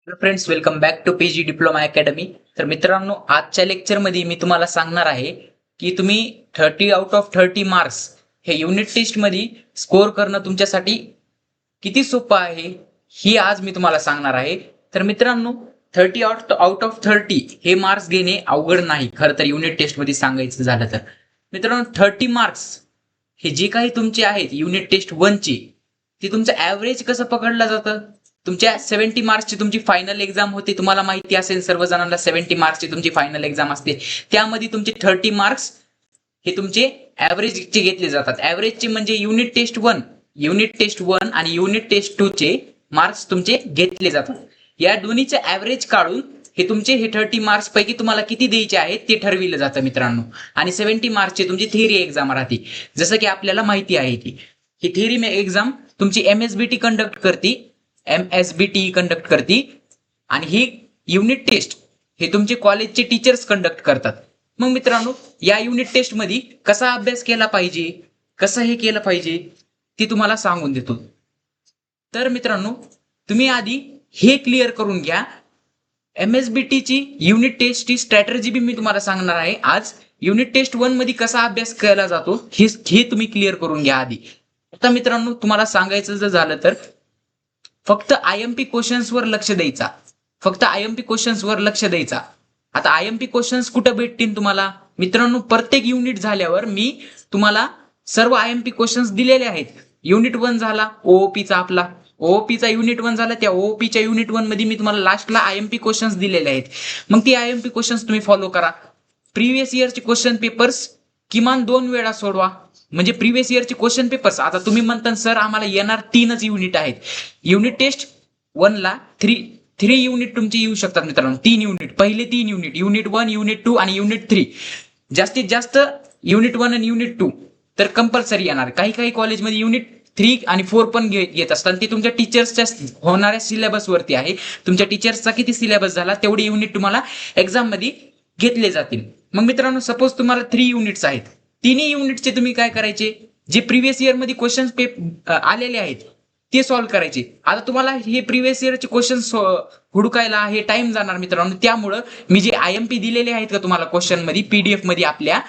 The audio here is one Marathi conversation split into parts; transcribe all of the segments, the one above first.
Hello friends, welcome back to PG diploma academy. तर मित्रांनो, आजच्या लेक्चरमध्ये मी तुम्हाला सांगणार आहे की तुम्ही 30 out of 30 मार्क्स हे युनिट टेस्टमध्ये स्कोअर करणं तुमच्यासाठी किती सोपं आहे ही आज मी तुम्हाला सांगणार आहे. तर मित्रांनो, 30 out of 30 हे मार्क्स घेणे अवघड नाही खरं तर युनिट टेस्टमध्ये सांगायचं झालं तर. मित्रांनो, 30 मार्क्स हे जे काही तुमचे आहेत युनिट टेस्ट 1चे, ते तुमचं ऍव्हरेज कसं पकडलं जातं. तुमच्या 70 मार्क्सची तुमची फायनल एक्झाम होते, तुम्हाला माहिती असेल सर्वजणांना 70 मार्क्सची तुमची फायनल एक्झाम असते. त्यामध्ये तुमचे 30 मार्क्स हे तुमचे ऍव्हरेजचे घेतले जातात. ऍव्हरेजचे म्हणजे युनिट टेस्ट 1 आणि युनिट टेस्ट 2 चे मार्क्स तुमचे घेतले जातात. या दोन्हीचे ऍव्हरेज काढून हे तुमचे 30 मार्क्स पैकी तुम्हाला किती द्यायचे आहेत ते ठरविलं जातं मित्रांनो. आणि 70 मार्क्सची तुमची थिअरी एक्झाम राहते. जसं की आपल्याला माहिती आहे की ही थिअरी एक्झाम तुमची एमएसबीटी कंडक्ट करती आणि ही युनिट टेस्ट हे तुमचे कॉलेजचे टीचर्स कंडक्ट करतात. मग मित्रांनो, या युनिट टेस्ट मध्ये कसा अभ्यास केला पाहिजे, कसं हे केलं पाहिजे ते तुम्हाला सांगून देतो. तर मित्रांनो, तुम्ही आधी हे क्लिअर करून घ्या. एमएसबीटीची युनिट टेस्टची स्ट्रॅटर्जी बी मी तुम्हाला सांगणार आहे आज. युनिट टेस्ट 1 मध्ये कसा अभ्यास केला जातो हे तुम्ही क्लिअर करून घ्या आधी. आता मित्रांनो, तुम्हाला सांगायचं जर झालं तर फक्त आयएमपी क्वेश्चन्सवर लक्ष द्यायचा. आता आयएमपी क्वेश्चन्स कुठं भेटतील तुम्हाला मित्रांनो? प्रत्येक युनिट झाल्यावर मी तुम्हाला सर्व आयएमपी क्वेश्चन्स दिलेले आहेत. युनिट 1 झाला ओओपीचा युनिट 1 झाला, त्या ओओपीच्या युनिट 1 मध्ये मी तुम्हाला लास्टला आयएमपी क्वेश्चन्स दिलेले आहेत. मग ती आयएमपी क्वेश्चन्स तुम्ही फॉलो करा. प्रिव्हियस इयरचे क्वेश्चन पेपर्स किमान 2 वेळा सोडवा. म्हणजे प्रिव्हियस इयरचे क्वेश्चन पेपर्स, आता तुम्ही म्हणता सर आम्हाला येणार 3च युनिट आहेत. युनिट टेस्ट 1 ला 3 युनिट तुमचे येऊ शकतात मित्रांनो. 3 युनिट, पहिले 3 युनिट, युनिट 1, युनिट 2 आणि युनिट 3. जास्तीत जास्त युनिट 1 आणि युनिट 2 तर कंपल्सरी येणार. काही कॉलेजमध्ये युनिट 3 आणि 4 पण येत असतात. ते तुमच्या टीचर्सच्या होणाऱ्या सिलेबस वरती आहे. तुमच्या टीचर्सचा किती सिलेबस झाला तेवढे युनिट तुम्हाला एक्झाम मध्ये घेतले जातील. मग मित्रांनो, सपोज तुम्हाला 3 युनिट्स आहेत, तिन्ही युनिटचे तुम्ही काय करायचे, जे प्रिव्हियस इयर मध्ये क्वेश्चन आलेले आहेत ते सॉल्व्ह करायचे. आता तुम्हाला हे प्रिव्हियस इयरचे क्वेश्चन हुडकायला हे टाइम जाणार मित्रांनो. त्यामुळं मी जे आयएमपी दिलेले आहेत का तुम्हाला क्वेश्चन मध्ये, पीडीएफ मध्ये आपल्या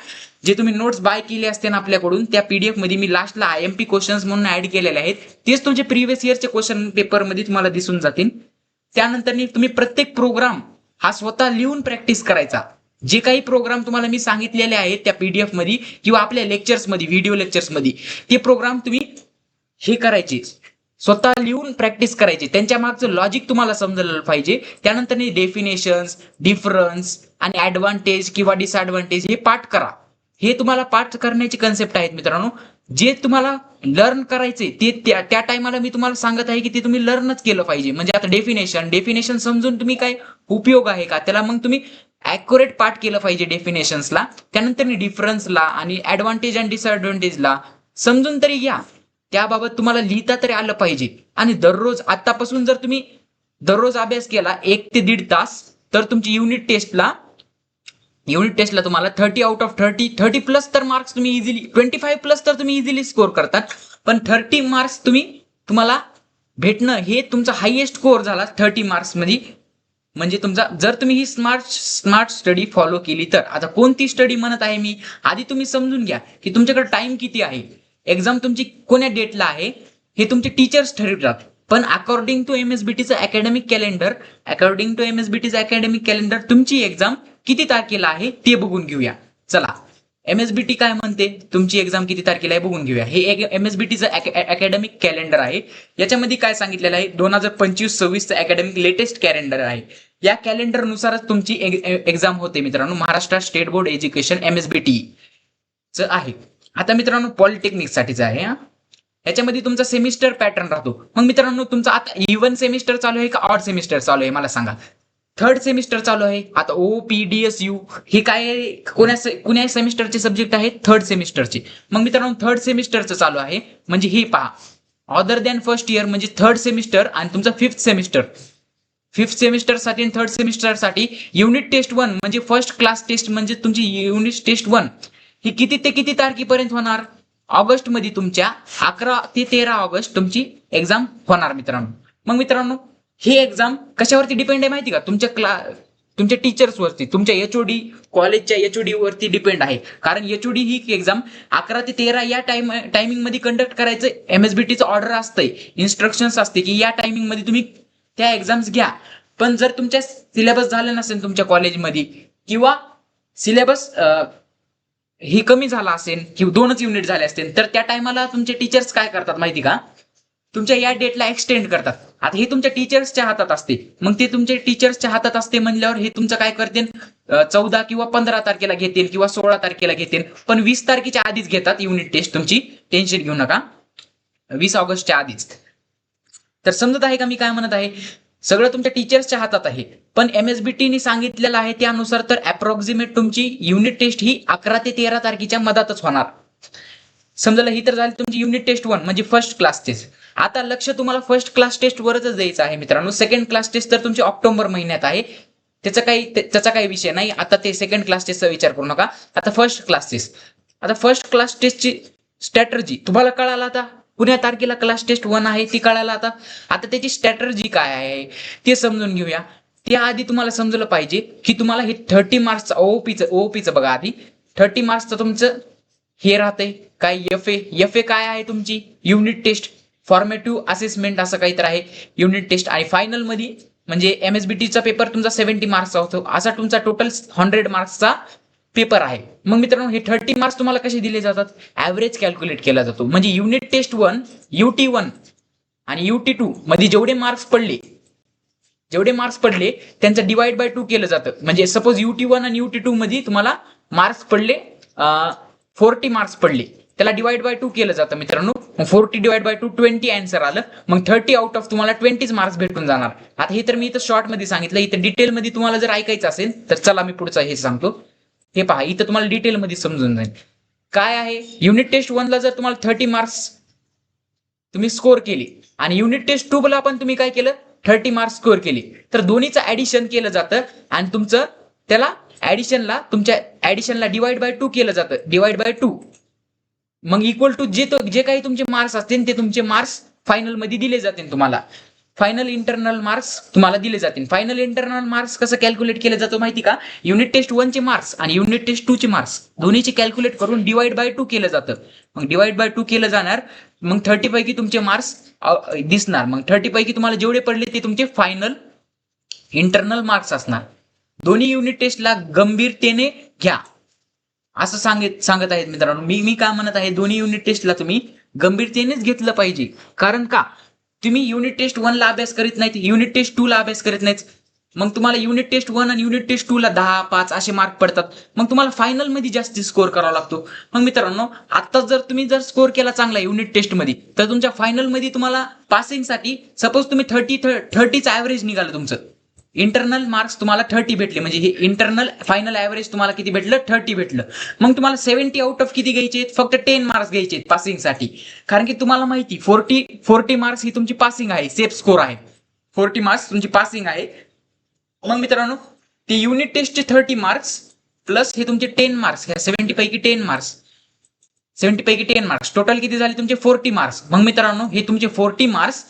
जे तुम्ही नोट्स बाय केले असते ना आपल्याकडून, त्या पीडीएफ मध्ये मी लास्टला आयएमपी क्वेश्चन्स म्हणून ऍड केलेले आहेत. तेच तुमचे प्रिव्हियस इयरचे क्वेश्चन पेपर मध्ये तुम्हाला दिसून जातील. त्यानंतर तुम्ही प्रत्येक प्रोग्राम हा स्वतः लिहून प्रॅक्टिस करायचा. जे काही प्रोग्राम तुम्हाला मी सांगितलेले आहेत त्या पीडीएफ मध्ये किंवा आपल्या लेक्चर्स मध्ये, व्हिडिओ लेक्चर्स मध्ये, ते प्रोग्राम तुम्ही हे करायचे, स्वतः लिहून प्रॅक्टिस करायची. त्यांच्या मागचं लॉजिक तुम्हाला समजलं पाहिजे. त्यानंतर डेफिनेशन्स, डिफरन्स आणि ऍडव्हान्टेज किंवा डिसएडव्हान्टेज हे पाठ करा. हे तुम्हाला पाठ करण्याची कन्सेप्ट आहेत मित्रांनो. जे तुम्हाला लर्न करायचे ते त्या टायमाला मी तुम्हाला सांगत आहे की ते तुम्ही लर्नच केलं पाहिजे. म्हणजे आता डेफिनेशन समजून तुम्ही काय उपयोग आहे का त्याला, मग तुम्ही ऍक्युरेट पाठ केलं पाहिजे डेफिनेशन्सला. त्यानंतर डिफरन्सला आणि ऍडव्हान्टेज आणि डिसएडव्हान्टेजला समजून तरी घ्या. त्याबाबत तुम्हाला लिहिता तरी आलं पाहिजे. आणि दररोज आतापासून जर तुम्ही दररोज अभ्यास केला 1 ते 1.5 तास, तर तुमची युनिट टेस्टला तुम्हाला 30 प्लस तर मार्क्स तुम्ही इझिली, 25 प्लस तर तुम्ही इझिली स्कोर करतात. पण 30 मार्क्स तुम्हाला भेटणं हे तुमचा हायएस्ट स्कोर झाला 30 मार्क्स मध्ये. म्हणजे तुमचा, जर तुम्ही ही स्मार्ट स्टडी फॉलो केली तर. आता कोणती स्टडी म्हणत आहे मी, आधी तुम्ही समजून घ्या की तुमच्याकडे टाइम किती आहे, एक्झाम तुमची कोण्या डेटला आहे हे तुमचे टीचर्स ठरवतात. पण अकॉर्डिंग टू एमएसबीटीचं अकॅडमिक कॅलेंडर तुमची एक्झाम किती तारखेला आहे ते बघून घेऊया. चला, एमएसबीटी काय म्हणते, तुमची एक्झाम किती तारखेला आहे बघून घेऊया. हे एमएसबीटीचं अकॅडमिक कॅलेंडर आहे. याच्यामध्ये काय सांगितलेलं आहे, 2025-26चं अकॅडमिक लेटेस्ट कॅलेंडर आहे. या कॅलेंडर नुसारच तुमची एक्झाम होते मित्रांनो. Maharashtra state board education MSBT च आहे. आता मित्रांनो, पॉलिटेक्निक साठीच आहे. याच्यामध्ये तुमचा सेमिस्टर पॅटर्न राहतो. मग मित्रांनो, तुमचा आता इव्हन सेमिस्टर चालू आहे का ऑड सेमिस्टर चालू आहे मला सांगा. थर्ड सेमिस्टर चालू आहे. आता ओपीडीएसयू हे काय, कोण्या सेमिस्टरचे सब्जेक्ट आहेत, थर्ड सेमिस्टरचे. मग मित्रांनो, थर्ड सेमिस्टरचं चालू आहे. म्हणजे हे पहा, अदर दॅन फर्स्ट इयर म्हणजे थर्ड सेमिस्टर आणि तुमचा फिफ्थ सेमिस्टरसाठी आणि थर्ड सेमिस्टरसाठी युनिट टेस्ट 1 म्हणजे फर्स्ट क्लास टेस्ट म्हणजे तुमची युनिट टेस्ट 1 ही किती ते किती तारखेपर्यंत होणार, ऑगस्ट मध्ये तुमच्या 11 ते 13 ऑगस्ट तुमची एक्झाम होणार मित्रांनो. मग मित्रांनो, ही एक्झाम कशावरती डिपेंड आहे माहिती का? तुमच्या टीचर्सवरती, तुमच्या एचओडी, कॉलेजच्या एचओडी वरती डिपेंड आहे. कारण एचओडी ही एक्झाम 11 ते 13 या टायमिंग मध्ये कंडक्ट करायचं एमएसबीटीचं ऑर्डर असतंय, इन्स्ट्रक्शन्स असते की या टायमिंग मध्ये तुम्ही त्या एक्झाम्स घ्या. पण जर तुमच्या सिलेबस झालं नसेल तुमच्या कॉलेजमध्ये, किंवा सिलेबस ही कमी झाला असेल किंवा 2च युनिट झाले असतील, तर त्या टायमाला तुमचे टीचर्स काय करतात माहिती का? तुमच्या या डेटला एक्सटेंड करतात. आता हे तुमच्या टीचर्सच्या हातात असते. मग ते तुमच्या टीचर्सच्या हातात असते म्हणल्यावर हे तुमचं काय करतील, 14 किंवा 15 तारखेला घेतील किंवा 16 तारखेला घेतील, पण 20 तारखेच्या आधीच घेतात युनिट टेस्ट तुमची. टेन्शन घेऊ नका, 20 ऑगस्टच्या आधीच. तर समजत आहे का मी काय म्हणत आहे? सगळं तुमच्या टीचर्सच्या हातात आहे. पण एमएसबीटीने सांगितलेलं आहे त्यानुसार तर अप्रॉक्सिमेट तुमची युनिट टेस्ट ही 11 ते 13 तारखेच्या मधातच होणार. समजलं? ही तर झाली तुमची युनिट टेस्ट 1 म्हणजे फर्स्ट क्लास टेस्ट. आता लक्ष तुम्हाला फर्स्ट क्लास टेस्ट वरच द्यायचं आहे मित्रांनो. सेकंड क्लास टेस्ट तर तुमची ऑक्टोबर महिन्यात आहे, त्याचा काही विषय नाही. आता ते सेकंड क्लास टेस्टचा विचार करू नका. आता फर्स्ट क्लास टेस्ट. आता फर्स्ट क्लास टेस्टची स्ट्रॅटर्जी तुम्हाला कळाला. आता पुण्या तारखेला क्लास टेस्ट 1 आहे ती कळाला. आता त्याची स्ट्रॅटर्जी काय आहे ते समजून घेऊया. त्याआधी तुम्हाला समजलं पाहिजे की तुम्हाला हे 30 मार्क्सचं ओओपीचं बघा आधी. 30 मार्क्सचं तुमचं हे राहतंय काय, एफ ए काय आहे तुमची युनिट टेस्ट, फॉर्मेटिव्ह असेसमेंट असं काहीतरी आहे युनिट टेस्ट. आणि फायनल मध्ये म्हणजे एमएसबीटीचा पेपर तुमचा 70 मार्क्सचा होतो. असा तुमचा टोटल 100 मार्क्सचा पेपर आहे. मग मित्रांनो हे 30 मार्क्स तुम्हाला कसे दिले जातात? ऍव्हरेज कॅल्क्युलेट केला जातो. म्हणजे युनिट टेस्ट 1, UT1 आणि UT2 मध्ये जेवढे मार्क्स पडले त्यांचं डिवाइड बाय 2 केलं जातं. म्हणजे सपोज UT1 आणि UT2 मध्ये तुम्हाला मार्क्स पडले 40 मार्क्स पडले, त्याला डिवाइड बाय 2 केलं जातं मित्रांनो. 40 डिवाइड बाय 2 20 आन्सर आलं. मग 30 आउट ऑफ तुम्हाला 20 मार्क्स भेटून जाणार. आता हे तर मी इथं शॉर्ट मध्ये सांगितलं. इथं डिटेल मध्ये तुम्हाला जर ऐकायचं असेल तर चला मी पुढचं हे सांगतो. हे पहा, इथं तुम्हाला डिटेल मध्ये समजून जाईल काय आहे. युनिट टेस्ट 1 ला जर तुम्हाला 30 मार्क्स तुम्ही स्कोर केले आणि युनिट टेस्ट 2 ला पण तुम्ही काय केलं, 30 मार्क्स स्कोर केले, तर दोन्हीचं ऍडिशन केलं जातं आणि तुमचं त्याला तुमच्या ऍडिशनला डिवाइड बाय 2 केलं जातं. डिवाइड बाय 2 मग इक्वल टू जे काही तुमचे मार्क्स असतील ते तुमचे मार्क्स फायनल मध्ये दिले जातील. तुम्हाला फायनल इंटरनल मार्क्स तुम्हाला दिले जातील. फायनल इंटरनल मार्क्स कसं कॅल्क्युलेट केलं जातं माहिती का? युनिट टेस्ट 1 चे मार्क्स आणि युनिट टेस्ट 2 चे मार्क्स दोन्हीचे कॅल्क्युलेट करून डिवाइड बाय 2 केलं जातं. मग डिवाइड बाय 2 केलं जाणार. मग 30 पैकी तुमचे मार्क्स दिसणार. मग 30 पैकी तुम्हाला जेवढे पडले ते तुमचे फायनल इंटरनल मार्क्स असणार. दोन्ही युनिट टेस्टला गंभीरतेने घ्या असं सांगत आहेत मित्रांनो. मी काय म्हणत आहे, दोन्ही युनिट टेस्टला तुम्ही गंभीरतेनेच घेतलं पाहिजे. कारण का, तुम्ही युनिट टेस्ट 1 ला अभ्यास करीत नाहीत, युनिट टेस्ट 2 ला अभ्यास करीत नाहीत, मग तुम्हाला युनिट टेस्ट 1 आणि युनिट टेस्ट 2 ला 10, 5 असे मार्क पडतात. मग तुम्हाला फायनल मध्ये जास्ती स्कोर करावा लागतो. मग मित्रांनो आता जर तुम्ही स्कोर केला चांगला युनिट टेस्ट मध्ये, तर तुमच्या फायनल मध्ये तुम्हाला पासिंगसाठी सपोज तुम्ही 30चं ऍव्हरेज निघालं तुमचं, इंटरनल मार्क्स तुम्हाला 30 भेटले, म्हणजे हे इंटरनल फायनल ऍव्हरेज तुम्हाला किती भेटलं, 30 भेटलं. मग तुम्हाला 70 आउट ऑफ किती घ्यायचे, फक्त 10 मार्क्स घ्यायचे पासिंगसाठी. कारण की तुम्हाला माहिती 40 मार्क्स ही तुमची पासिंग आहे, सेफ स्कोर आहे. 40 मार्क्स तुमची पासिंग आहे. मग मित्रांनो ते युनिट टेस्टचे 30 मार्क्स प्लस हे तुमचे 10 मार्क्स, ह्या 70 पैकी 10 मार्क्स टोटल किती झाले तुमचे 40 मार्क्स. मग मित्रांनो हे तुमचे 40 मार्क्स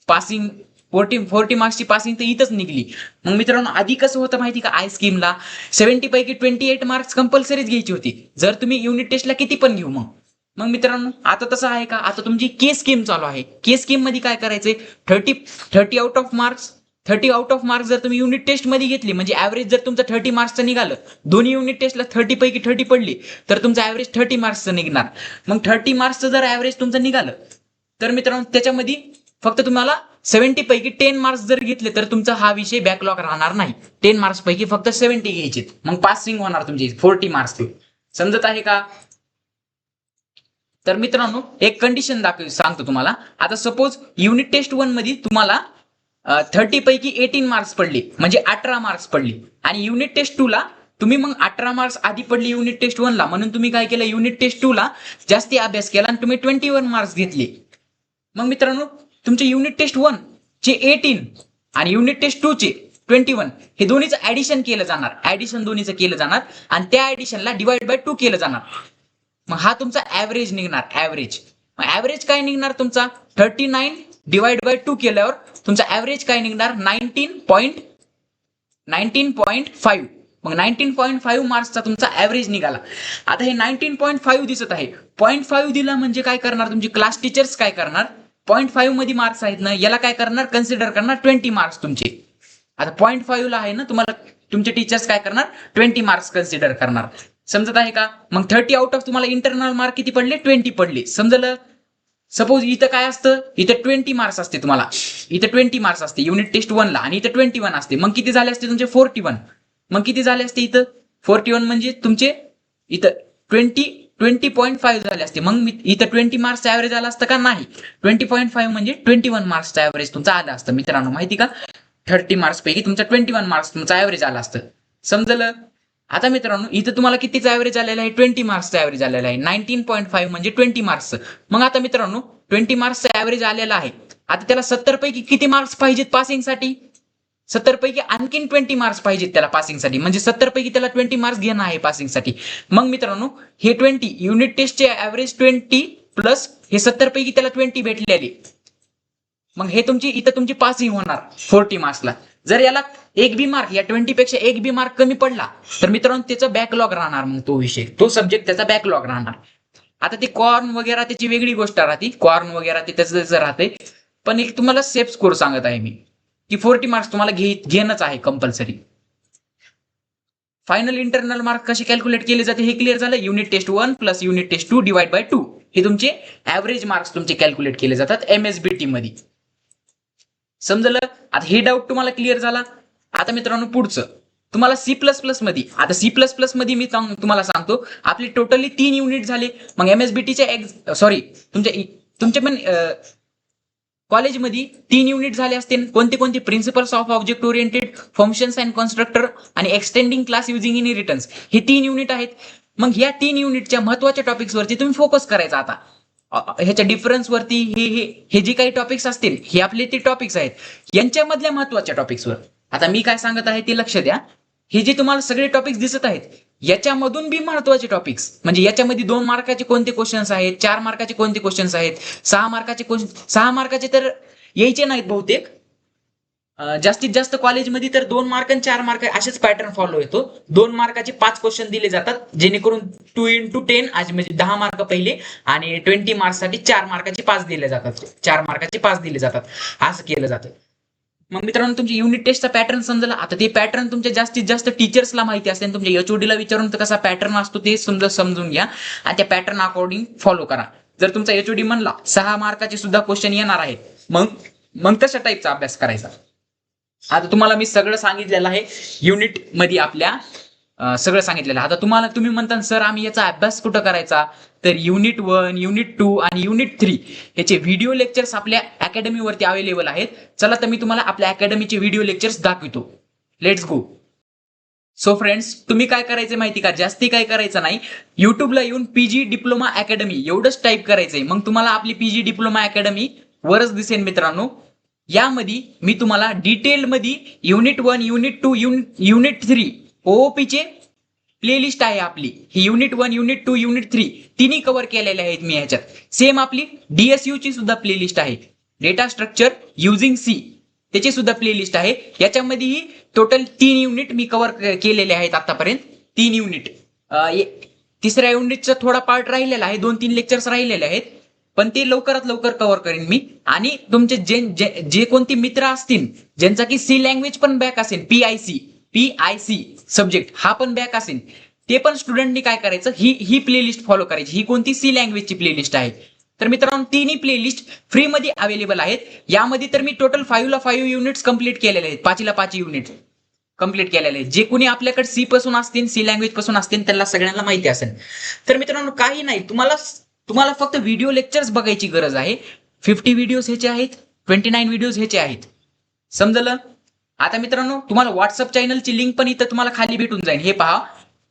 पासिंग, 40 मार्क्सची पासिंग तर इथंच निघली. मग मित्रांनो आधी कसं होतं माहिती का, आय स्कीमला 70 पैकी 28 मार्क्स कंपल्सरीच घ्यायची होती, जर तुम्ही युनिट टेस्टला किती पण घेऊ. मग मित्रांनो आता तसं आहे का, आता तुमची के स्कीम चालू आहे. के स्कीम मध्ये काय करायचंय, 30 आउट ऑफ मार्क्स जर तुम्ही युनिट टेस्ट मध्ये घेतली, म्हणजे ऍव्हरेज जर तुमचं 30 मार्क्सचं निघालं, दोन्ही युनिट टेस्टला 30 पैकी 30 पडली, तर तुमचं ऍव्हरेज 30 मार्क्सचं निघणार. मग 30 मार्क्सचं जर ऍव्हरेज तुमचं निघालं, तर मित्रांनो त्याच्यामध्ये फक्त तुम्हाला 70 पैकी 10 मार्क्स जर घेतले, तर तुमचा हा विषय बॅकलॉग राहणार नाही. 10 मार्क्स पैकी फक्त 70 घ्यायचे, मग पासिंग होणार तुमची 40 मार्क्स. समजत आहे का? तर मित्रांनो एक कंडिशन सांगतो तुम्हाला. आता सपोज युनिट टेस्ट 1 मध्ये तुम्हाला 30 पैकी 18 मार्क्स पडले, म्हणजे 18 मार्क्स पडले, आणि युनिट टेस्ट 2 ला तुम्ही मग 18 मार्क्स आधी पडले युनिट टेस्ट 1 ला, म्हणून तुम्ही काय केलं, युनिट टेस्ट 2 ला जास्ती अभ्यास केला आणि तुम्ही 21 मार्क्स घेतले. मग मित्रांनो तुमचे युनिट टेस्ट 1 चे 18 आणि युनिट टेस्ट 2 चे 21 हे दोन्हीचं ऍडिशन केलं जाणार, आणि त्या ऍडिशनला डिवाइड बाय 2 केलं जाणार. मग हा तुमचा ऍव्हरेज निघणार. ऍव्हरेज काय निघणार तुमचा, 39 डिवाइड बाय 2 केल्यावर तुमचा ऍव्हरेज काय निघणार 19.5. मग 19.5 मार्क्सचा तुमचा ऍव्हरेज निघाला. आता हे 19.5 दिसत आहे, 0.5 दिला म्हणजे काय करणार तुमचे क्लास टीचर्स काय करणार, 0.5 मध्ये मार्क्स आहेत ना, याला काय करणार कन्सिडर करणार 20 मार्क्स तुमचे. आता 0.5 ला आहे ना, तुम्हाला तुमचे टीचर्स काय करणार 20 मार्क्स कन्सिडर करणार. समजत आहे का? मग 30 आउट ऑफ तुम्हाला इंटरनल मार्क किती पडले 20 पडले. समजलं? सपोज इथं काय असतं, इथं 20 मार्क्स असते तुम्हाला, इथं 20 मार्क्स असते युनिट टेस्ट 1 ला आणि इथं 21 असते. मग किती झाले असते तुमचे 41. मग किती झाले असते इथं 41 म्हणजे तुमचे इथं 20.5 झाले असते. मग इथं 20 मार्क्सचा ऍव्हरेज आला असतं का नाही. 20.5 म्हणजे 21 मार्क्सचा ऍव्हरेज तुमचा आला असतं मित्रांनो, माहिती का. 30 मार्क्स पैकी तुमचा 21 मार्क्स तुमचा ऍव्हरेज आला असतं. समजलं? आता मित्रांनो इथं तुम्हाला कितीचा ऍव्हरेज आलेला आहे 20 मार्क्सचा ऍव्हरेज आलेला आहे. 19.5 म्हणजे 20 मार्क्स. मग आता मित्रांनो 20 मार्क्सचा ऍव्हरेज आलेला आहे. आता त्याला 70 पैकी किती मार्क्स पाहिजेत पासिंगसाठी, 70 पैकी आणखीन 20 मार्क्स पाहिजेत त्याला पासिंगसाठी, म्हणजे 70 पैकी त्याला 20 मार्क्स घेणं आहे पासिंगसाठी. मग मित्रांनो हे 20 युनिट टेस्टचे ऍव्हरेज 20 प्लस हे 70 पैकी त्याला 20 भेटलेले, मग हे तुमची इथं तुमची पासिंग होणार 40 मार्क्सला. जर याला एक बी मार्क या 20 पेक्षा एक बी मार्क कमी पडला तर मित्रांनो त्याचा बॅकलॉग राहणार, मग तो विषय तो सब्जेक्ट त्याचा बॅकलॉग राहणार. आता ते कॉर्न वगैरे त्याची वेगळी गोष्ट राहते, कॉर्न वगैरे ते त्याचं राहते. पण एक तुम्हाला सेफ स्कोर सांगत आहे मी की 40 मार्क्स तुम्हाला घेणंच आहे कंपल्सरी. फायनल इंटरनल मार्क कसे कॅल्क्युलेट केले जाते हे क्लिअर झालं. युनिट टेस्ट 1 प्लस युनिट टेस्ट 2 डिवाइड बाय 2 हे तुमचे ऍव्हरेज मार्क्स तुमचे कॅल्क्युलेट केले जातात एमएसबीटी मध्ये. समजलं? आता हे डाऊट तुम्हाला क्लिअर झाला. आता मित्रांनो पुढचं तुम्हाला C++ मध्ये, आता C++ मध्ये मी तुम्हाला सांगतो आपले टोटली 3 युनिट झाले. मग एमएसबीटीचे सॉरी तुमचे पण कॉलेजमध्ये 3 युनिट झाले असतील. कोणते कोणते? Principles of object oriented, functions and constructor आणि एक्सटेंडिंग क्लास युजिंग इनहेरिटन्स हे 3 युनिट आहेत. मग ह्या 3 युनिटच्या महत्वाच्या टॉपिक्स वरती तुम्ही फोकस करायचा. आता ह्याच्या डिफरन्स वरती हे जे काही टॉपिक्स असतील हे आपले ते टॉपिक्स आहेत, यांच्यामधल्या महत्वाच्या टॉपिक्सवर. आता मी काय सांगत आहे ते लक्ष द्या. हे जे तुम्हाला सगळे टॉपिक्स दिसत आहेत याच्यामधून बी महत्वाचे टॉपिक्स, म्हणजे याच्यामध्ये 2 मार्काचे कोणते क्वेश्चन्स आहेत, 4 मार्काचे कोणते क्वेश्चन्स आहेत, 6 मार्काचे 6 मार्काचे तर यायचे नाहीत बहुतेक. जास्तीत जास्त कॉलेजमध्ये तर 2 मार्क आणि 4 मार्क असेच पॅटर्न फॉलो होतो. 2 मार्काचे 5 क्वेश्चन दिले जातात, जेणेकरून 2 into 10 म्हणजे 10 मार्क पहिले आणि 20 मार्क्ससाठी 4 मार्काचे 5 दिले जातात, 4 मार्काचे 5 दिले जातात, असं केलं जातं. मग मित्रांनो तुमची युनिट टेस्टचा पॅटर्न समजला. आता ते पॅटर्न तुमच्या जास्तीत जास्त टीचर्सला माहिती असते, तुमच्या एचओडीला विचारून कसा पॅटर्न असतो ते समजून घ्या आणि त्या पॅटर्न अकॉर्डिंग फॉलो करा. जर तुमचा एचओडी म्हणला 6 मार्काचे सुद्धा क्वेश्चन येणार आहेत, मग तशा टाईपचा अभ्यास करायचा. आता तुम्हाला मी सगळं सांगितलेलं आहे युनिट मध्ये आपल्या, सगळं सांगितलेलं आहे. आता तुम्ही म्हणता सर आम्ही याचा अभ्यास कुठं करायचा, तर युनिट 1, युनिट 2 आणि युनिट 3 याचे व्हिडिओ लेक्चर्स आपल्या अकॅडमीवरती अवेलेबल आहेत. चला तर मी तुम्हाला आपल्या अकॅडमीचे व्हिडिओ लेक्चर्स दाखवतो. Let's go. सो फ्रेंड्स तुम्ही काय करायचं माहिती का, जास्ती काय करायचं नाही, युट्यूबला येऊन पीजी डिप्लोमा अकॅडमी एवढंच टाईप करायचंय. मग तुम्हाला आपली पीजी डिप्लोमा अकॅडमी वरच दिसेल मित्रांनो. यामध्ये मी तुम्हाला डिटेल मध्ये युनिट 1, युनिट 2, युनिट 3 ओओपीचे प्लेलिस्ट आहे आपली. ही युनिट 1, युनिट 2, युनिट 3 तिन्ही कव्हर केलेले आहेत मी ह्याच्यात. सेम आपली डीएसयू ची सुद्धा प्लेलिस्ट आहे, डेटा स्ट्रक्चर युजिंग सी त्याची सुद्धा प्लेलिस्ट आहे. याच्यामध्येही टोटल 3 युनिट मी कव्हर केलेले आहेत आतापर्यंत. 3 युनिट, तिसऱ्या युनिटचा थोडा पार्ट राहिलेला आहे, 2-3 लेक्चर्स राहिलेले आहेत, पण ते लवकरात लवकर कव्हर करेन मी. आणि तुमचे जे कोणते मित्र असतील ज्यांचा की सी लँग्वेज पण बॅक असेल, पीआयसी सब्जेक्ट हा पण बॅक असेल, ते पण स्टुडंटनी काय करायचं, ही प्लेलिस्ट फॉलो करायची. ही कोणती सी लँग्वेजची प्लेलिस्ट आहे. तर मित्रांनो तिन्ही प्लेलिस्ट फ्री मध्ये अवेलेबल आहेत. यामध्ये तर मी टोटल 5 ला 5 युनिट्स कंप्लीट केलेले आहेत, 5 ला 5 युनिट कंप्लीट केलेले आहेत. जे कोणी आपल्याकडे सी पासून असतील, सी लँग्वेज पासून असतील, त्यांना सगळ्यांना माहिती असेल. तर मित्रांनो काही नाही, तुम्हाला फक्त व्हिडिओ लेक्चर्स बघायची गरज आहे. 50 व्हिडिओज ह्याचे आहेत, 29 व्हिडिओज ह्याचे आहेत. समजलं? आता मित्रांनो तुम्हाला व्हॉट्सअप चॅनलची लिंक पण इथं तुम्हाला खाली भेटून जाईल. हे पहा,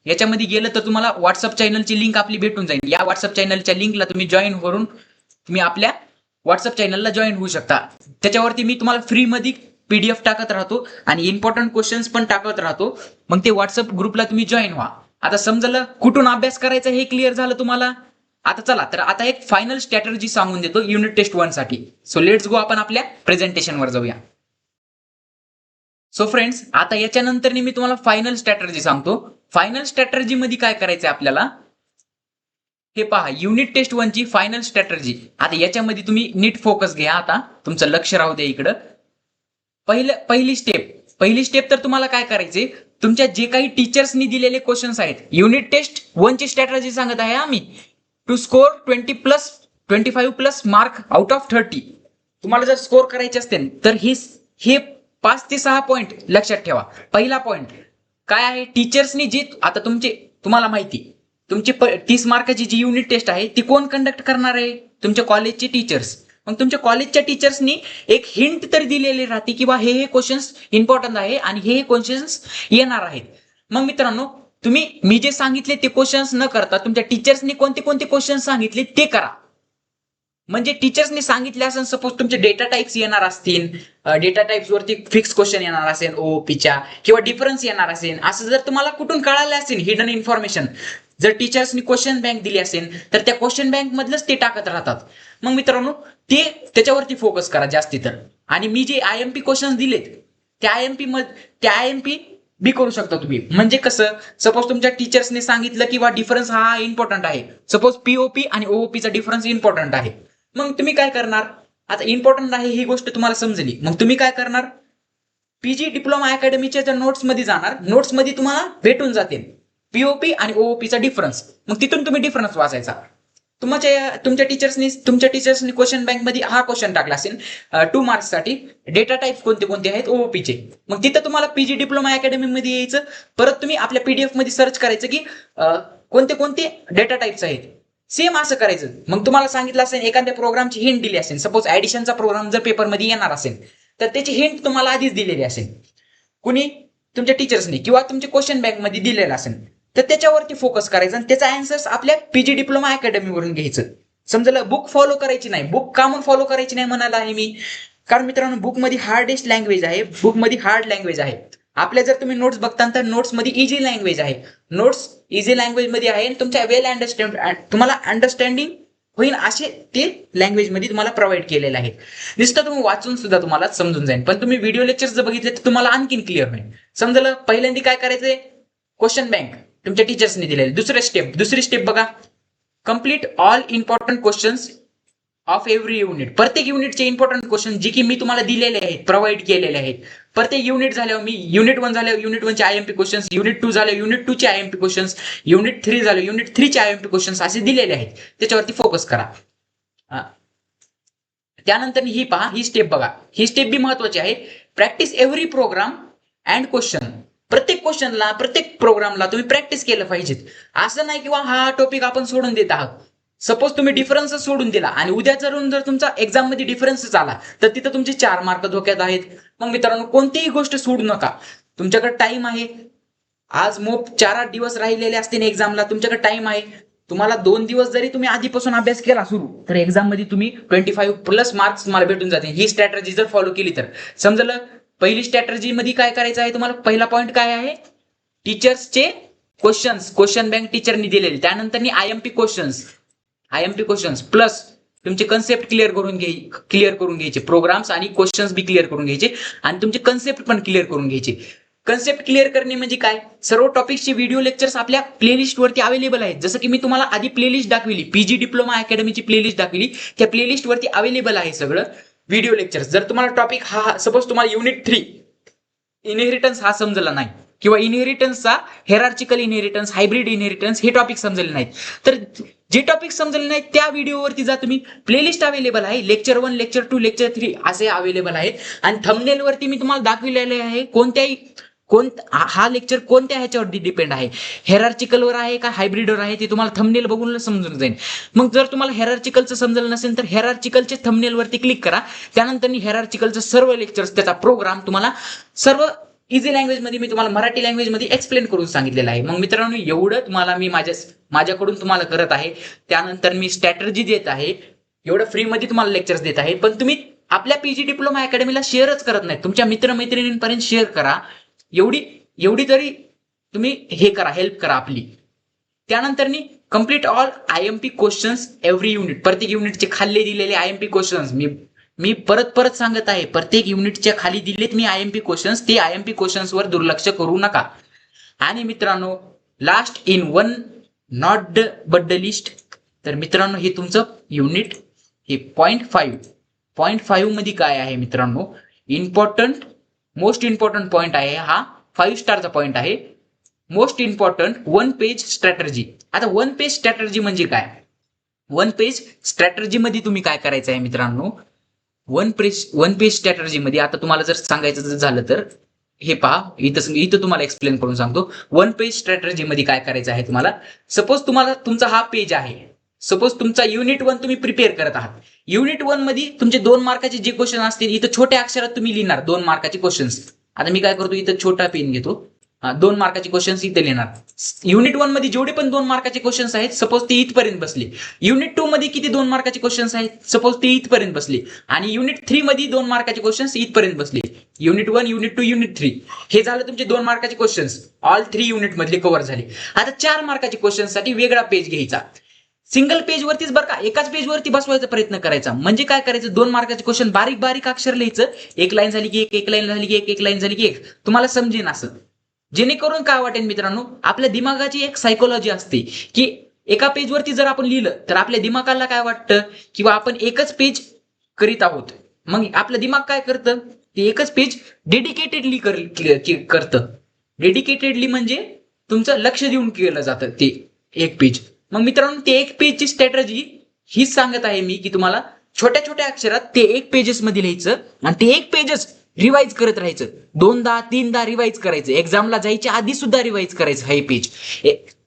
याच्यामध्ये गेलं तर तुम्हाला व्हॉट्सअप चॅनलची लिंक आपली भेटून जाईल. या व्हॉट्सअप चॅनलच्या लिंकला तुम्ही जॉईन करून तुम्ही आपल्या व्हॉट्सअप चॅनलला जॉईन होऊ शकता. त्याच्यावरती मी तुम्हाला फ्री मध्ये PDF टाकत राहतो आणि इम्पॉर्टंट क्वेश्चन्स पण टाकत राहतो. मग ते व्हॉट्सअप ग्रुपला तुम्ही जॉईन व्हा. आता समजलं कुठून अभ्यास करायचा हे क्लिअर झालं तुम्हाला. आता चला तर आता एक फायनल स्ट्रॅटर्जी सांगून देतो युनिट टेस्ट 1 साठी. सो लेट्स गो, आपण आपल्या प्रेझेंटेशनवर जाऊया. सो फ्रेंड्स, आता याच्यानंतर मी तुम्हाला फायनल स्ट्रॅटर्जी सांगतो. फायनल स्ट्रॅटर्जी मध्ये काय करायचंय आपल्याला, हे पहा, युनिट टेस्ट 1 ची फायनल स्ट्रॅटर्जी. आता याच्यामध्ये तुम्ही नीट फोकस घ्या, आता तुमचं लक्ष राहू द्या इकडं. पहिली स्टेप तर तुम्हाला काय करायचे, तुमच्या जे काही टीचर्सनी दिलेले क्वेश्चन्स आहेत, युनिट टेस्ट 1 ची स्ट्रॅटर्जी सांगत आहे आम्ही, to score 25+ mark out of 30. तुम्हाला जर स्कोर करायचे असतील तर हे 5 ते 6 पॉईंट लक्षात ठेवा. पहिला पॉईंट काय आहे, टीचर्सनी जी, आता तुम्हाला माहिती, तुमची 30 मार्काची जी युनिट टेस्ट आहे ती कोण कंडक्ट करणार आहे, तुमच्या कॉलेजचे टीचर्स. मग तुमच्या कॉलेजच्या टीचर्सनी एक हिंट तर दिलेली राहते की बा हे क्वेश्चन्स इम्पॉर्टंट आहे आणि हे क्वेश्चन्स येणार आहेत. मग मित्रांनो, तुम्ही मी जे सांगितले ते क्वेश्चन्स न करता तुमच्या टीचर्सनी कोणते कोणते क्वेश्चन्स सांगितले ते करा. म्हणजे टीचर्सनी सांगितले असेल, सपोज तुमचे डेटा टाइप्स येणार असतील, डेटा टाइप्स वरती फिक्स क्वेश्चन येणार असेल ओपीच्या, किंवा डिफरन्स येणार असेल, असं जर तुम्हाला कुठून कळालं असेल हिडन इन्फॉर्मेशन, जर टीचर्सनी क्वेश्चन बँक दिली असेल तर त्या क्वेश्चन बँक मधलंच ते टाकत राहतात. मग मित्रांनो, ते त्याच्यावरती फोकस करा जास्ती तर. आणि मी जे आयएमपी क्वेश्चन दिलेत त्या आयएमपी बी करू शकता तुम्ही. म्हणजे कसं, सपोज तुमच्या टीचर्सने सांगितलं की डिफरन्स हा इम्पॉर्टंट आहे, सपोज पीओपी आणि ओओपीचा डिफरन्स इम्पॉर्टंट आहे, मग तुम्ही काय करणार, आता इम्पॉर्टंट आहे ही गोष्ट तुम्हाला समजली, मग तुम्ही काय करणार, पीजी डिप्लोमा अकॅडमीच्या ज्या नोट्स मध्ये जाणार, नोट्स मध्ये तुम्हाला भेटून जातील पीओपी आणि ओओपीचा डिफरन्स. मग तिथून तुम्ही डिफरन्स वाचायचा. तुमच्या टीचर्सनी क्वेश्चन बँक मध्ये हा क्वेश्चन टाकला असेल 2 मार्क्स साठी, डेटा टाइप्स कोणते कोणते आहेत ओओपीचे. मग तिथं तुम्हाला पीजी डिप्लोमा अकॅडमी मध्ये यायचं, परत तुम्ही आपल्या पीडीएफ मध्ये सर्च करायचं की कोणते कोणते डेटा टाइप्स आहेत. सेम असं करायचं. मग तुम्हाला सांगितलं असेल, एखाद्या प्रोग्रामची हिंट दिली असेल, सपोज ऍडिशनचा प्रोग्राम जर पेपरमध्ये येणार असेल तर त्याची हिंट तुम्हाला आधीच दिलेली असेल कुणी, तुमच्या टीचर्सनी, किंवा तुमच्या क्वेश्चन बँक मध्ये दिलेला असेल, तर त्याच्यावरती फोकस करायचं आणि त्याचा आन्सर्स आपल्या पीजी डिप्लोमा अकॅडमीवरून घ्यायचं. समजलं. बुक फॉलो करायची नाही. बुक का म्हणून फॉलो करायची नाही म्हणाला आहे मी, कारण मित्रांनो बुकमध्ये हार्डेस्ट लँग्वेज आहे, बुकमध्ये हार्ड लँग्वेज आहे. आपल्या जर तुम्ही नोट्स बघता तर नोट्स मध्ये इझी लँग्वेज आहे, नोट्स इझी लँग्वेज मध्ये आहे आणि तुमच्या तुम्हाला अंडरस्टँडिंग होईल असे ते लँग्वेज मध्ये तुम्हाला प्रोव्हाइड केलेले आहे. नुसतं तुम्ही वाचून सुद्धा तुम्हाला समजून जाईल, पण तुम्ही व्हिडिओ लेक्चर्स जर बघितले तर तुम्हाला आणखीन क्लिअर होईल. समजलं. पहिल्यांदा काय करायचंय, क्वेश्चन बँक तुमच्या टीचर्सनी दिलेले. दुसरी स्टेप बघा, complete all important questions of every unit. प्रत्येक युनिटचे इम्पॉर्टंट क्वेश्चन जे की मी तुम्हाला दिलेले आहेत, प्रोव्हाइड केलेले आहेत. प्रत्येक युनिट झाल्यावर मी युनिट 1 झाल्यावर युनिट 1 चे आयएमपी क्वेश्चन्स, युनिट 2 झाल्यावर युनिट 2 चे आयएमपी क्वेश्चन्स, युनिट 3 झाल्यावर युनिट 3 चे आयएमपी क्वेश्चन्स असे दिलेले आहेत. त्याच्यावरती फोकस करा. त्यानंतर ही पहा, ही स्टेप बघा, ही स्टेप बी महत्वाची आहे. Practice every program and question. प्रत्येक क्वेश्चनला, प्रत्येक प्रोग्रामला तुम्ही प्रॅक्टिस केलं पाहिजे. असं नाही किंवा हा टॉपिक आपण सोडून देत आहात. सपोज तुम्ही डिफरन्स सोडून दिला आणि उद्या जर तुमचा एक्झाम मध्ये डिफरन्स आला तर तिथं तुमचे 4 मार्क धोक्यात आहेत. मग मित्रांनो, कोणतीही गोष्ट सोडू नका. तुमच्याकडे टाइम आहे, आज मोप 4-8 दिवस राहिलेले असतील एक्झामला, तुमच्याकडे टाइम आहे. तुम्हाला 2 दिवस जरी तुम्ही आधीपासून अभ्यास केला सुरू, तर एक्झाम मध्ये तुम्ही 25+ मार्क्स तुम्हाला भेटून जातील. ही स्ट्रॅटर्जी जर फॉलो केली तर. समजलं. पहिली स्ट्रॅटर्जी मध्ये काय करायचं आहे तुम्हाला, पहिला पॉईंट काय आहे, टीचर्सचे क्वेश्चन बँक टीचरनी दिलेले, त्यानंतर आयएमपी क्वेश्चन्स प्लस तुमचे कन्सेप्ट क्लिअर करून घ्यायचे, प्रोग्राम्स आणि क्वेश्चन्स बी क्लिअर करून घ्यायचे आणि तुमचे कन्सेप्ट पण क्लिअर करून घ्यायचे. कन्सेप्ट क्लिअर करणे म्हणजे काय, सर्व टॉपिक्सचे व्हिडिओ लेक्चर्स आपल्या प्लेलिस्ट वरती अवेलेबल आहेत. जसं की मी तुम्हाला आधी प्लेलिस्ट दाखविली, पीजी डिप्लोमा अकॅडमीची प्लेलिस्ट दाखविली, त्या प्लेलिस्ट वरती अवेलेबल आहे सगळं व्हिडिओ लेक्चर्स. जर तुम्हाला टॉपिक हा सपोज तुम्हाला युनिट 3 इनहेरिटन्स हा समजला नाही, किंवा इनहेरिटन्सचा हेरार्चिकल इनहेरिटन्स, हायब्रिड इनहेरिटन्स हे टॉपिक समजले नाहीत, तर जे टॉपिक समजले नाहीत त्या व्हिडिओवरती जा तुम्ही. प्लेलिस्ट अवेलेबल आहे, लेक्चर 1, लेक्चर 2, लेक्चर 3 असे अवेलेबल आहेत. आणि थंबनेल वरती मी तुम्हाला दाखविलेले आहे हा लेक्चर कोणत्या ह्याच्यावरती डिपेंड आहे, हेरार्चिकलवर आहे का हायब्रिडवर आहे, ते तुम्हाला थंबनेल बघून समजून जाईल. मग जर तुम्हाला हेरार्चिकलचं समजलं नसेल तर हेरार्चिकलचे थंबनेल वरती क्लिक करा. त्यानंतर हेरार्चिकलचं सर्व लेक्चर्स, त्याचा प्रोग्राम तुम्हाला सर्व इझी लँग्वेज मध्ये मी तुम्हाला मराठी लँग्वेज मध्ये एक्सप्लेन करून सांगितलेलं आहे. मग मित्रांनो, एवढं तुम्हाला मी माझ्याकडून तुम्हाला करत आहे. त्यानंतर मी स्ट्रॅटर्जी देत आहे, एवढं फ्री मध्ये तुम्हाला लेक्चर्स देत आहे. पण तुम्ही आपल्या पीजी डिप्लोमा अकॅडमीला शेअरच करत नाही. तुमच्या मित्रमैत्रिणींपर्यंत शेअर करा. एवढी तरी तुम्ही हे करा, हेल्प करा आपली. त्यानंतर complete all IMP questions every unit. प्रत्येक युनिटचे खाली दिलेले IMP क्वेश्चन्स मी परत सांगत आहे, प्रत्येक युनिटच्या खाली दिलेत मी IMP क्वेश्चन्स. ते IMP क्वेश्चन्स वर दुर्लक्ष करू नका. आणि मित्रांनो last in one not but the list, तर मित्रांनो हे तुमचं युनिट हे 0.5 मध्ये काय आहे मित्रांनो, मोस्ट इम्पॉर्टंट पॉइंट आहे हा, 5 स्टारचा पॉइंट आहे. Most important one page strategy. आता वन पेज स्ट्रॅटर्जी म्हणजे काय? वन पेज स्ट्रॅटर्जी मध्ये तुम्ही काय करायचं आहे मित्रांनो, वन पेज स्ट्रॅटर्जी मध्ये आता तुम्हाला जर सांगायचं झालं तर हे पहा, इथं तुम्हाला एक्सप्लेन करून सांगतो. वन पेज स्ट्रॅटर्जी मध्ये काय करायचं आहे तुम्हाला. सपोज तुमचा हा पेज आहे, सपोज तुमचा युनिट 1 तुम्ही प्रिपेअर करत आहात. युनिट 1 मध्ये तुमचे 2 मार्काचे जे क्वेश्चन असतील इथं छोट्या अक्षरात तुम्ही लिहिणार 2 मार्काचे क्वेश्चन्स. आता मी काय करतो, इथं छोटा पेन घेतो, 2 मार्काचे क्वेश्चन्स इथे लिहिणार. युनिट 1 मध्ये जेवढे पण 2 मार्काचे क्वेश्चन्स आहेत सपोज ते इथपर्यंत बसले. युनिट 2 मध्ये किती 2 मार्काचे क्वेश्चन्स आहेत, सपोज ते इथपर्यंत बसले. आणि युनिट 3 मध्ये 2 मार्काचे क्वेश्चन्स इथपर्यंत बसले. युनिट 1, युनिट 2, युनिट 3 हे झालं तुमचे 2 मार्काचे क्वेश्चन्स, ऑल 3 युनिट मधले कव्हर झाले. आता 4 मार्काचे क्वेश्चन्स साठी वेगळा पेज घ्यायचा. सिंगल पेज वरतीच बरं का, एकाच पेज वरती बसवायचा प्रयत्न करायचा. म्हणजे काय करायचं, 2 मार्काचे क्वेश्चन बारीक अक्षर लिहायचं. एक लाईन झाली की एक लाईन झाली की एक लाईन झाली की एक, तुम्हाला समजेन असं. जेणेकरून काय वाटेल मित्रांनो, आपल्या दिमागाची एक सायकोलॉजी असते की एका पेजवरती जर आपण लिहिलं तर आपल्या दिमागाला काय वाटतं किंवा आपण एकच पेज करीत आहोत. मग आपलं दिमाग काय करतं, ते एकच पेज डेडिकेटेडली करतं. डेडिकेटेडली म्हणजे तुमचं लक्ष देऊन केलं जातं ते एक पेज. मग मित्रांनो ते एक पेजची स्ट्रॅटर्जी हीच सांगत आहे मी की तुम्हाला छोट्या अक्षरात ते एक पेजेस मध्ये लिहायचं आणि ते एक पेजच रिवाइज करत राहायचं. 2दा 3दा रिवाइज करायचं. एक्झामला जायच्या आधी सुद्धा रिवाइज करायचं हे पेज.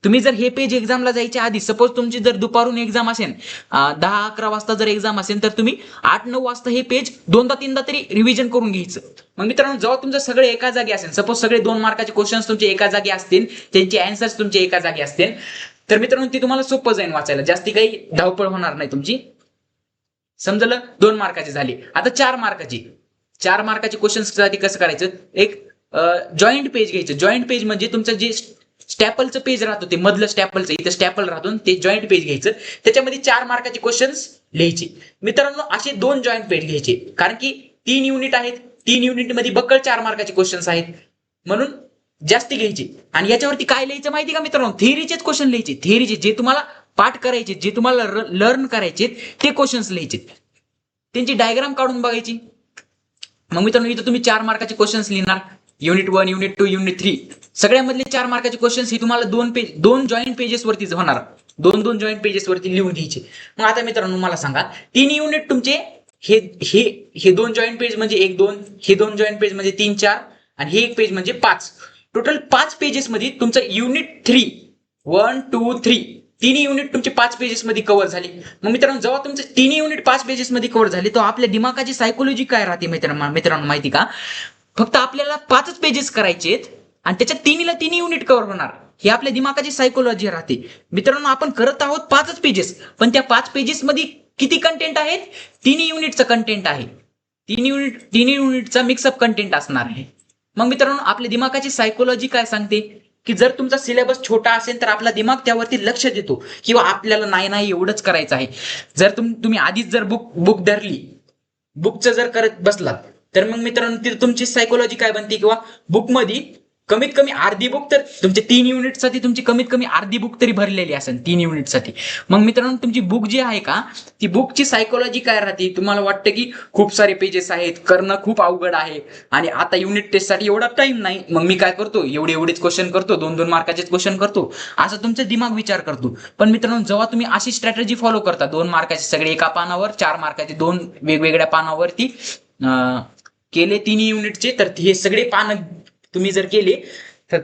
तुम्ही जर हे पेज एक्झामला जायच्या आधी, सपोज तुमची जर दुपारून एक्झाम असेल, 10-11 वाजता जर एक्झाम असेल तर तुम्ही 8-9 वाजता हे पेज 2दा 3दा तरी रिव्हिजन करून घ्यायचं. मग मित्रांनो जेव्हा तुमचं सगळे एका जागी असेल, सपोज सगळे 2 मार्काचे क्वेश्चन्स तुमचे एका जागी असतील, त्यांचे आन्सर्स तुमचे एका जागी असतील, तर मित्रांनो ते तुम्हाला सोपं जाईल वाचायला, जास्ती काही धावपळ होणार नाही तुमची. समजलं, 2 मार्काचे झाले. आता 4 मार्काचे क्वेश्चन्स साठी कसं करायचं, एक जॉईंट पेज घ्यायचं. जॉईंट पेज म्हणजे तुमचं जे स्टॅपलचं पेज राहतो, ते मधलं स्टॅपलचं, इथं स्टॅपल राहतो, ते जॉईंट पेज घ्यायचं. त्याच्यामध्ये 4 मार्काचे क्वेश्चन्स लिहायचे. मित्रांनो असे 2 जॉईंट पेज घ्यायचे, कारण की 3 युनिट आहेत, 3 युनिट मध्ये बक्कळ 4 मार्काचे क्वेश्चन्स आहेत, म्हणून जास्ती घ्यायचे. आणि याच्यावरती काय लिहायचं माहिती का मित्रांनो, थेअरीचेच क्वेश्चन लिहायचे. थेअरीचे जे तुम्हाला पाठ करायचे, जे तुम्हाला लर्न करायचे ते क्वेश्चन्स लिहायचे, त्यांची डायग्राम काढून बघायची. मग मित्रांनो इथं तुम्ही 4 मार्काचे क्वेश्चन्स लिहिणार. युनिट 1, युनिट 2, युनिट 3 सगळ्यामधले 4 मार्काचे क्वेश्चन्स हे तुम्हाला 2 जॉईंट पेजेस वरतीच होणार. 2 जॉईंट पेजेस वरती लिहून घ्यायचे. मग आता मित्रांनो मला सांगा, 3 युनिट तुमचे हे 2 जॉईंट पेज म्हणजे 1, 2, हे 2 जॉईंट पेज म्हणजे 3, 4 आणि हे एक पेज म्हणजे 5. टोटल 5 पेजेस मध्ये तुमचं युनिट 3, 1, 2, 3 3 युनिट तुमचे 5 पेजेस मध्ये कव्हर झाले. मग मित्रांनो जेव्हा तुमचे 3 युनिट 5 पेजेस मध्ये कव्हर झाले, तर आपल्या दिमागाची सायकोलॉजी काय राहते मित्रांनो माहिती का, फक्त आपल्याला 5च पेजेस करायचे आणि त्याच्यात 3 युनिट कव्हर होणार, ही आपल्या दिमागाची सायकोलॉजी राहते. मित्रांनो आपण करत आहोत 5च पेजेस, पण त्या 5 पेजेस मध्ये किती कंटेंट आहेत, 3 युनिटचं कंटेंट आहे. 3 युनिटचा मिक्सअप कंटेंट असणार आहे. मग मित्रांनो आपल्या दिमागाची सायकोलॉजी काय सांगते की जर तुमचा सिलेबस छोटा असेल तर आपला दिमाग त्यावरती लक्ष देतो किंवा आपल्याला नाही एवढंच करायचं आहे. जर तुम्ही आधीच जर बुक धरली, बुकचं जर करत बसलात, तर मग मित्रांनो तिथे तुमची सायकोलॉजी काय बनते, किंवा बुक मध्ये कमीत कमी अर्धी बुक तर तुमचे 3 युनिटसाठी तुमची कमीत कमी अर्धी बुक तरी भरलेली असेल 3 युनिटसाठी. मग मित्रांनो तुमची बुक जी आहे का, ती बुकची सायकोलॉजी काय राहते, तुम्हाला वाटतं की खूप सारे पेजेस आहेत, करणं खूप अवघड आहे आणि आता युनिट टेस्टसाठी एवढा टाइम नाही, मग मी काय करतो, एवढेच क्वेश्चन करतो, 2 मार्काचेच क्वेश्चन करतो, असं तुमचा दिमाग विचार करतो. पण मित्रांनो जेव्हा तुम्ही अशी स्ट्रॅटेजी फॉलो करता, 2 मार्काचे सगळे एका पानावर, 4 मार्काचे 2 वेगवेगळ्या पानावरती केले 3 युनिटचे, तर हे सगळे पान तुम्ही जर केले तर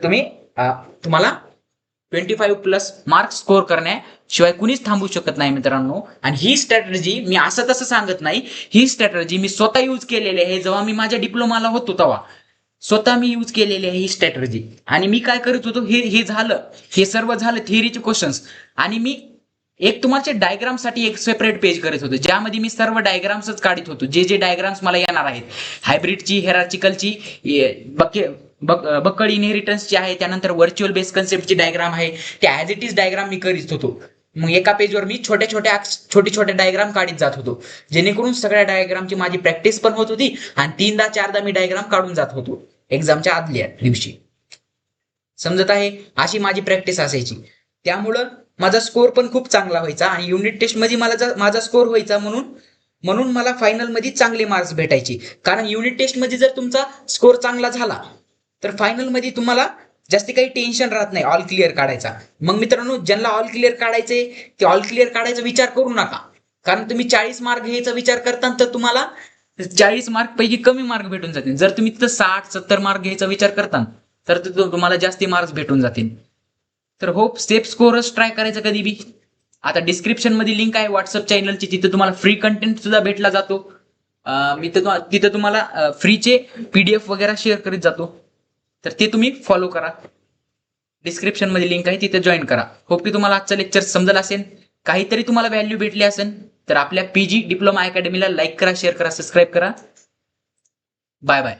तुम्हाला 25+ मार्क्स स्कोर करण्याशिवाय कुणीच थांबू शकत नाही मित्रांनो. आणि ही स्ट्रॅटेजी मी असं तसं सांगत नाही, ही स्ट्रॅटेजी मी स्वतः यूज केलेली आहे. जेव्हा मी माझ्या डिप्लोमाला होतो तेव्हा स्वतः मी यूज केलेली आहे ही स्ट्रॅटेजी. आणि मी काय करत होतो, हे सर्व झालं थिअरीचे क्वेश्चन्स, आणि मी एक तुम्हाला डायग्रामसाठी एक सेपरेट पेज करत होतो, ज्यामध्ये मी सर्व डायग्राम्सच काढत होतो, जे डायग्राम्स मला येणार आहेत, हायब्रिडची, हेरार्चिकलची, बक्कळ इनहेरिटन्सची आहे, त्यानंतर व्हर्च्युअल बेस कन्सेप्टची डायग्राम आहे, ते ऍज इट इज डायग्राम मी करीत होतो. मग एका पेजवर मी छोटे छोटे डायग्राम काढत जात होतो, जेणेकरून सगळ्या डायग्रामची माझी प्रॅक्टिस पण होत होती आणि 3दा 4दा मी डायग्राम काढून जात होतो एक्झामच्या आदल्या दिवशी. समजत आहे? अशी माझी प्रॅक्टिस असायची. त्यामुळं माझा स्कोर पण खूप चांगला व्हायचा आणि युनिट टेस्ट मध्ये माझा स्कोर व्हायचा, म्हणून मला फायनल मध्ये चांगले मार्क्स भेटायचे. कारण युनिट टेस्ट मध्ये जर तुमचा स्कोर चांगला झाला तर फायनल मध्ये तुम्हाला जास्ती काही टेन्शन राहत नाही ऑल क्लिअर काढायचा. मग मित्रांनो, ज्यांना ऑल क्लिअर काढायचे ते ऑल क्लिअर काढायचा विचार करू नका. कारण तुम्ही 40 मार्क घ्यायचा विचार करता तर तुम्हाला 40 मार्क पैकी कमी मार्क भेटून जातील. जर तुम्ही तिथं 60-70 मार्क घ्यायचा विचार करता तर तुम्हाला जास्ती मार्क्स भेटून जातील. तर होप सेफ स्कोरच ट्राय करायचं कधी बी. आता डिस्क्रिप्शन मध्ये लिंक आहे व्हॉट्सअप चॅनलची, तिथे तुम्हाला फ्री कंटेंट सुद्धा भेटला जातो. मी तिथे तुम्हाला फ्रीचे PDF वगैरे शेअर करीत जातो, तर ते तुम्ही फॉलो करा. डिस्क्रिप्शन मध्ये लिंक आहे, तिथे जॉईन करा. होप की तुम्हाला आजचं लेक्चर समजलं असेल, काहीतरी तुम्हाला व्हॅल्यू भेटली असेल. तर आपल्या PG डिप्लोमा अकॅडमीला लाईक करा, शेअर करा, सबस्क्राईब करा. Bye bye.